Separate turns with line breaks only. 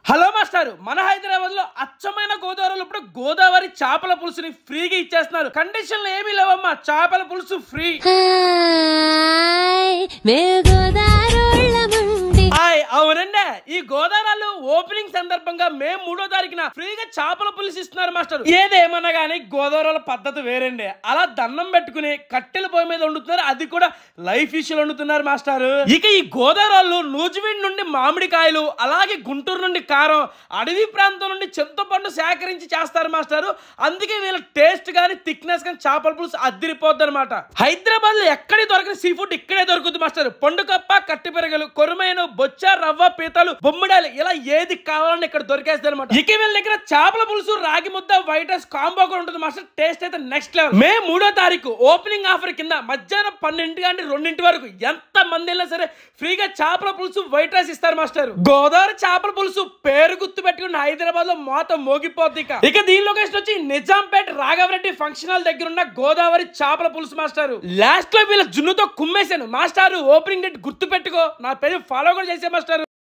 Hello master, మన హైదరాబాద్ లో అచ్చమైన గోదావరిలో ఇప్పుడు గోదావరి చేపల పులుసుని ఫ్రీగా ఇచ్చేస్తున్నారు. కండిషన్లు ఏమీ లేవమ్మా, చేపల పులుసు ఫ్రీ. అవునండి, ఈ గోదావరిలో ఓపెనింగ్ సందర్భంగా మే 3వ తారీఖున ఫ్రీగా చేపల పులుసు ఇస్తున్నారు మాస్టర్. ఏదేమన్నా గానీ గోదావరిలో పద్ధతి వేరండి. అలా దండం పెట్టుకుని కట్టెల పొయ్యి మీద వండుతున్నారు, అది కూడా లైవ్ ఫిష్ వండుతున్నారు మాస్టర్. ఇక ఈ గోదావరిలో నూజివీడు నుండి మామిడికాయలు, అలాగే గుంటూరు నుండి కారం, అడవి ప్రాంతం నుండి చింతపండు సేకరించి చేస్తారు మాస్టర్. అందుకే వీళ్ళ టేస్ట్ గానీ థిక్నెస్ గానీ చేపల పులుసు అదిరిపోద్ది అనమాట. హైదరాబాద్ లో ఎక్కడి దొరకని సీ ఫుడ్ ఇక్కడే దొరుకుతుంది మాస్టర్. పండుకప్ప, కట్టి పెరగలు, కొరమేను, బొచ్చ, రవ్వ, పీతలు, బొమ్మిడాలు ఇలా ఏది కావాలని ఇక్కడ దొరికేస్తుంది అనమాట. ఇక వీళ్ళ దగ్గర చేపల పులుసు, రాగి ముద్ద, వైట్ రైస్ కాంబో కూడా ఉంటుంది మాస్టర్. టేస్ట్ అయితే నెక్స్ట్ లెవెల్. మే 3వ తారీఖు ఓపెనింగ్ ఆఫర్ కింద మధ్యాహ్నం 12 గంటల 2 వరకు ఎంత మంది వెళ్ళినా సరే ఫ్రీగా చేపల పులుసు, వైట్ రైస్ ఇస్తారు మాస్టర్. గోదావరి చేపల పులుసు పేరు గుర్తు పెట్టుకుని హైదరాబాద్ లో మోత మోగిపోద్ది. ఇక దీని లొకేషన్ వచ్చి నిజాంపేట రాఘవరెడ్డి ఫంక్షన్ హాల్ దగ్గర ఉన్న గోదావరి చేపల పులుసు మాస్టర్. లాస్ట్ లో వీళ్ళ జున్నుతో కుమ్మేశాను మాస్టర్. ఓపెనింగ్ డేట్ గుర్తు పెట్టుకో, నా పేరు ఫాలో కూడా చేసే మాస్టర్.